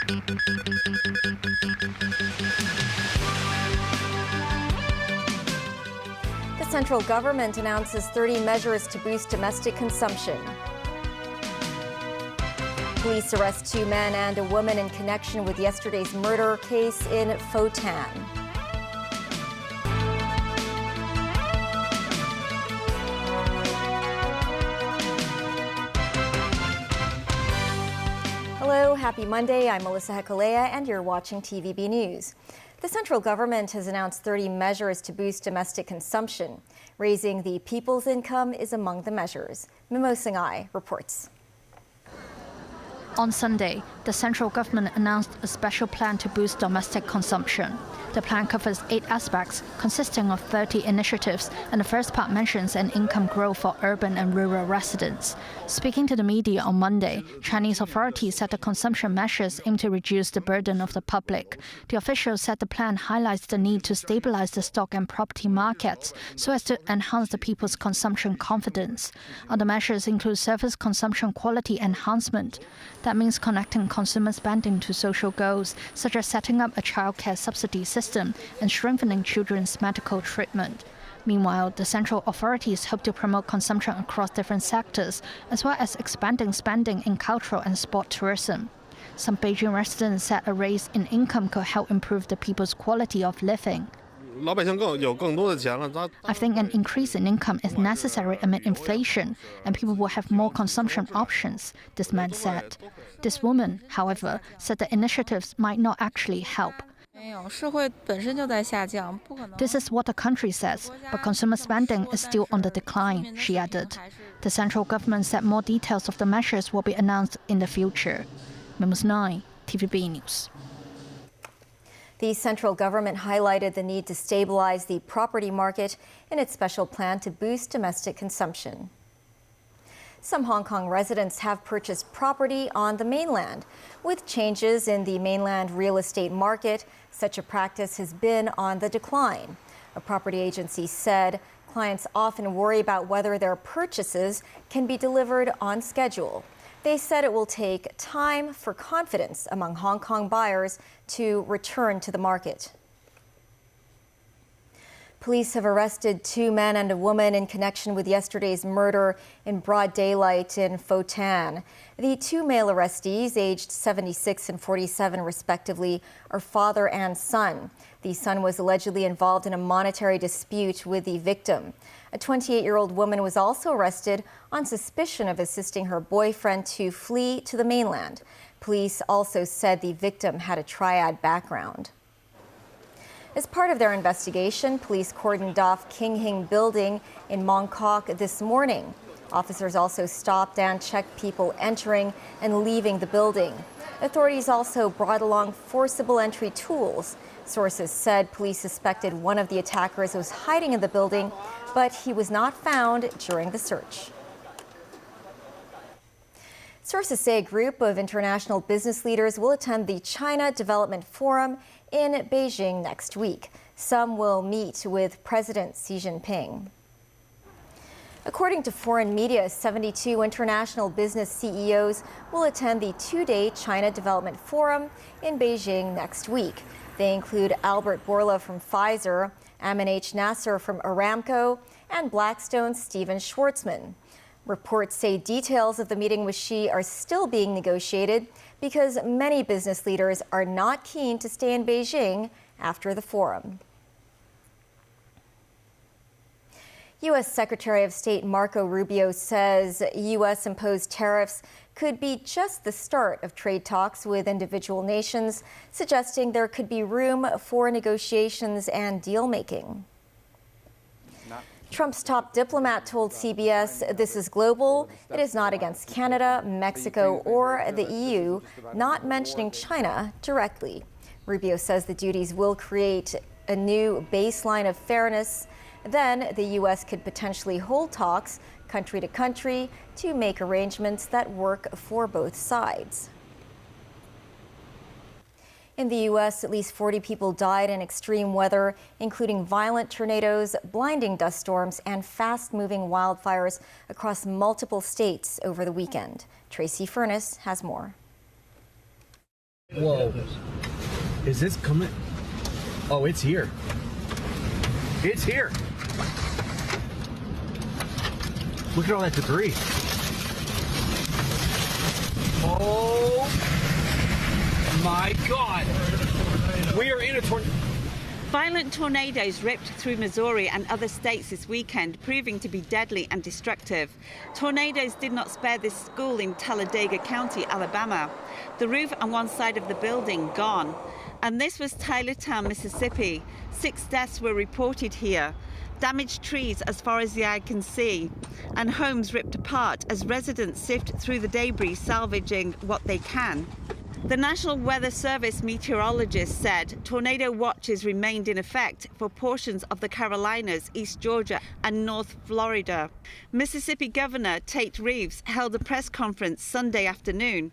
The central government announces 30 measures to boost domestic consumption. Police arrest 2 men and a woman in connection with yesterday's murder case in Fotan. Hello, happy Monday. I'm Melissa Hekalea, and you're watching TVB News. The central government has announced 30 measures to boost domestic consumption. Raising the people's income is among the measures. Mimo Singhai reports. On Sunday, the central government announced a special plan to boost domestic consumption. The plan covers 8 aspects, consisting of 30 initiatives, and the first part mentions an income growth for urban and rural residents. Speaking to the media on Monday, Chinese authorities said the consumption measures aim to reduce the burden of the public. The officials said the plan highlights the need to stabilize the stock and property markets so as to enhance the people's consumption confidence. Other measures include service consumption quality enhancement. That means connecting consumer spending to social goals, such as setting up a childcare subsidy system and strengthening children's medical treatment. Meanwhile, the central authorities hope to promote consumption across different sectors, as well as expanding spending in cultural and sport tourism. Some Beijing residents said a raise in income could help improve the people's quality of living. I think an increase in income is necessary amid inflation, and people will have more consumption options, this man said. This woman, however, said the initiatives might not actually help. This is what the country says, but consumer spending is still on the decline, she added. The central government said more details of the measures will be announced in the future. Mimo Singhai, TVB News. The central government highlighted the need to stabilize the property market in its special plan to boost domestic consumption. Some Hong Kong residents have purchased property on the mainland. With changes in the mainland real estate market, such a practice has been on the decline. A property agency said clients often worry about whether their purchases can be delivered on schedule. They said it will take time for confidence among Hong Kong buyers to return to the market. Police have arrested 2 men and a woman in connection with yesterday's murder in broad daylight in Fotan. The 2 male arrestees, aged 76 and 47 respectively, are father and son. The son was allegedly involved in a monetary dispute with the victim. A 28-year-old woman was also arrested on suspicion of assisting her boyfriend to flee to the mainland. Police also said the victim had a triad background. As part of their investigation, police cordoned off King Hing building in Mong Kok this morning. Officers also stopped and checked people entering and leaving the building. Authorities also brought along forcible entry tools. Sources said police suspected one of the attackers was hiding in the building, but he was not found during the search. Sources say a group of international business leaders will attend the China Development Forum in Beijing next week. Some will meet with President Xi Jinping. According to foreign media, 72 international business CEOs will attend the 2-day China Development Forum in Beijing next week. They include Albert Bourla from Pfizer, Amin H. Nasser from Aramco, and Blackstone's Stephen Schwarzman. Reports say details of the meeting with Xi are still being negotiated because many business leaders are not keen to stay in Beijing after the forum. U.S. Secretary of State Marco Rubio says U.S.-imposed tariffs could be just the start of trade talks with individual nations, suggesting there could be room for negotiations and deal-making. Trump's top diplomat told CBS this is global. It is not against Canada, Mexico, or the EU, not mentioning China directly. Rubio says the duties will create a new baseline of fairness. Then the U.S. could potentially hold talks country to country to make arrangements that work for both sides. In the U.S., at least 40 people died in extreme weather, including violent tornadoes, blinding dust storms, and fast-moving wildfires across multiple states over the weekend. Tracy Furness has more. Whoa. Is this coming? Oh, it's here. It's here. Look at all that debris. Oh my God. We are in a tornado. Violent tornadoes ripped through Missouri and other states this weekend, proving to be deadly and destructive. Tornadoes did not spare this school in Talladega County, Alabama. The roof on one side of the building gone. And this was Tylertown, Mississippi. 6 deaths were reported here. Damaged trees as far as the eye can see, and homes ripped apart as residents sift through the debris, salvaging what they can. The National Weather Service meteorologist said tornado watches remained in effect for portions of the Carolinas, East Georgia and North Florida. Mississippi Governor Tate Reeves held a press conference Sunday afternoon.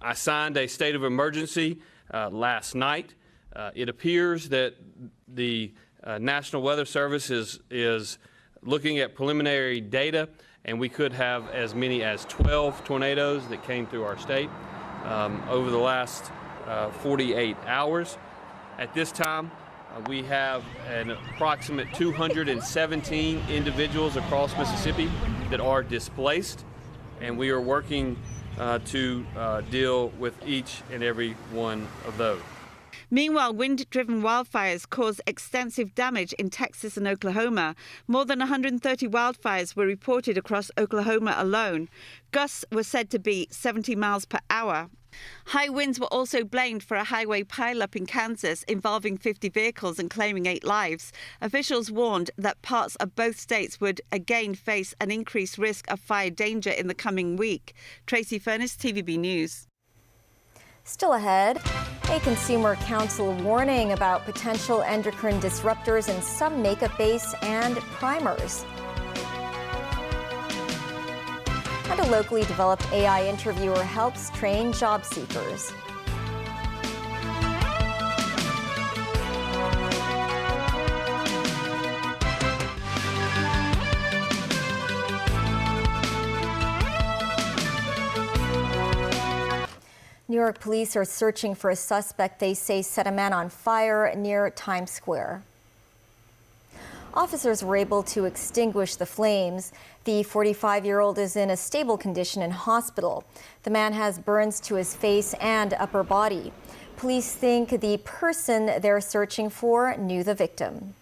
I signed a state of emergency last night. It appears that the National Weather Service is looking at preliminary data, and we could have as many as 12 tornadoes that came through our state over the last 48 hours. At this time, we have an approximate 217 individuals across Mississippi that are displaced, and we are working to deal with each and every one of those. Meanwhile, wind-driven wildfires caused extensive damage in Texas and Oklahoma. More than 130 wildfires were reported across Oklahoma alone. Gusts were said to be 70 miles per hour. High winds were also blamed for a highway pileup in Kansas involving 50 vehicles and claiming 8 lives. Officials warned that parts of both states would again face an increased risk of fire danger in the coming week. Tracy Furness, TVB News. Still ahead, a consumer council warning about potential endocrine disruptors in some makeup base and primers. And a locally developed AI interviewer helps train job seekers. New York police are searching for a suspect they say set a man on fire near Times Square. Officers were able to extinguish the flames. The 45-year-old is in a stable condition in hospital. The man has burns to his face and upper body. Police think the person they're searching for knew the victim.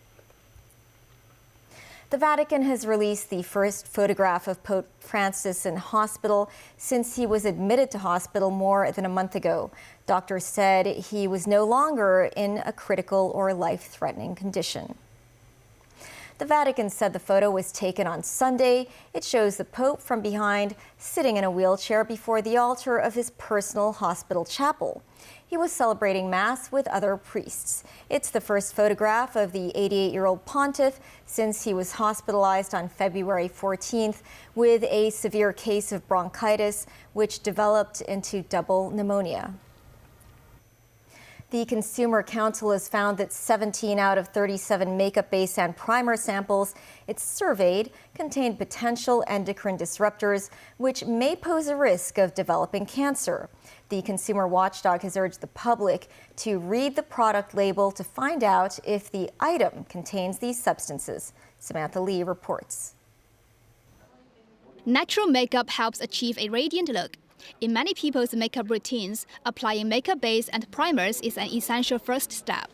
The Vatican has released the first photograph of Pope Francis in hospital since he was admitted to hospital more than a month ago. Doctors said he was no longer in a critical or life-threatening condition. The Vatican said the photo was taken on Sunday. It shows the Pope from behind, sitting in a wheelchair before the altar of his personal hospital chapel. He was celebrating Mass with other priests. It's the first photograph of the 88-year-old pontiff since he was hospitalized on February 14th with a severe case of bronchitis, which developed into double pneumonia. The Consumer Council has found that 17 out of 37 makeup base and primer samples it surveyed contained potential endocrine disruptors, which may pose a risk of developing cancer. The consumer watchdog has urged the public to read the product label to find out if the item contains these substances. Samantha Lee reports. Natural makeup helps achieve a radiant look. In many people's makeup routines, applying makeup base and primers is an essential first step.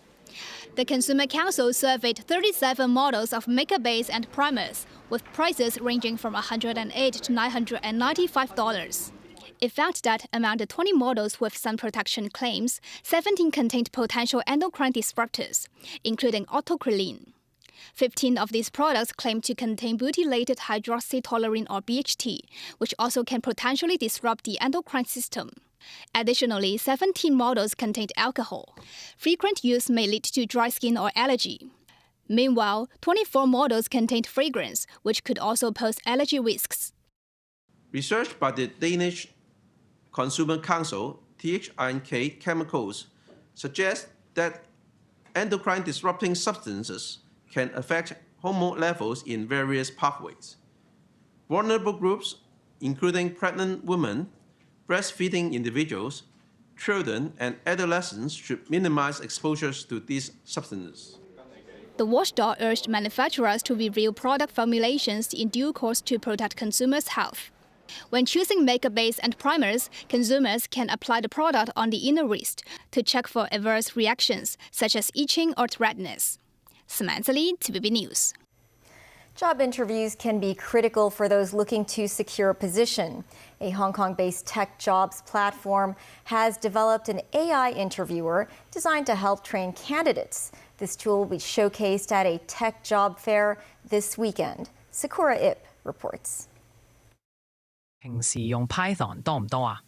The Consumer Council surveyed 37 models of makeup base and primers, with prices ranging from $108 to $995. It found that among the 20 models with sun protection claims, 17 contained potential endocrine disruptors, including autocrylene. 15 of these products claim to contain butylated hydroxytoluene or BHT, which also can potentially disrupt the endocrine system. Additionally, 17 models contained alcohol. Frequent use may lead to dry skin or allergy. Meanwhile, 24 models contained fragrance, which could also pose allergy risks. Research by the Danish Consumer Council, THNK Chemicals, suggests that endocrine disrupting substances can affect hormone levels in various pathways. Vulnerable groups, including pregnant women, breastfeeding individuals, children and adolescents should minimize exposures to these substances. The watchdog urged manufacturers to reveal product formulations in due course to protect consumers' health. When choosing makeup base and primers, consumers can apply the product on the inner wrist to check for adverse reactions, such as itching or redness. Samantha Lee, TVB News. Job interviews can be critical for those looking to secure a position. A Hong Kong-based tech jobs platform has developed an AI interviewer designed to help train candidates. This tool will be showcased at a tech job fair this weekend. Sakura Ip reports. 平時用 Python 多唔多啊？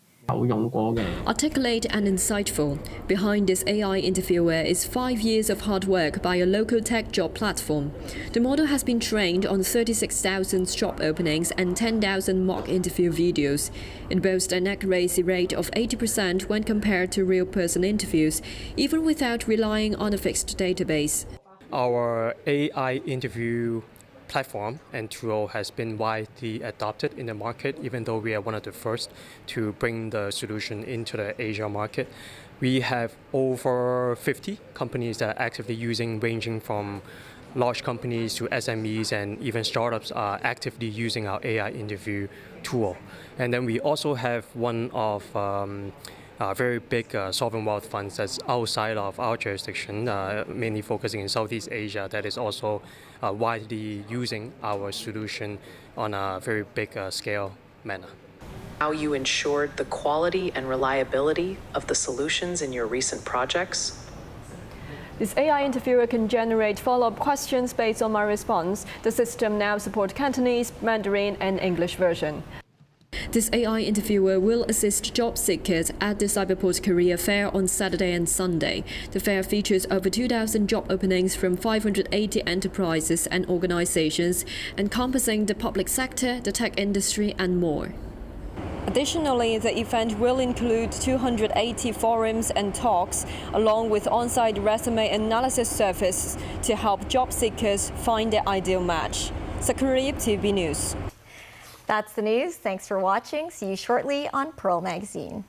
Articulate and insightful. Behind this AI interviewer is 5 years of hard work by a local tech job platform. The model has been trained on 36,000 job openings and 10,000 mock interview videos. It boasts an accuracy rate of 80% when compared to real person interviews, even without relying on a fixed database. Our AI interview platform and tool has been widely adopted in the market, even though we are one of the first to bring the solution into the Asia market. We have over 50 companies that are actively using, ranging from large companies to SMEs, and even startups are actively using our AI interview tool. And then we also have one of very big sovereign wealth funds that's outside of our jurisdiction, mainly focusing in Southeast Asia, that is also widely using our solution on a very big scale manner. How you ensured the quality and reliability of the solutions in your recent projects? This AI interviewer can generate follow-up questions based on my response. The system now supports Cantonese, Mandarin, and English version. This AI interviewer will assist job seekers at the Cyberport Career Fair on Saturday and Sunday. The fair features over 2,000 job openings from 580 enterprises and organizations, encompassing the public sector, the tech industry, and more. Additionally, the event will include 280 forums and talks, along with on-site resume analysis service to help job seekers find their ideal match. Sakura Yip, TVB News. That's the news. Thanks for watching. See you shortly on Pearl Magazine.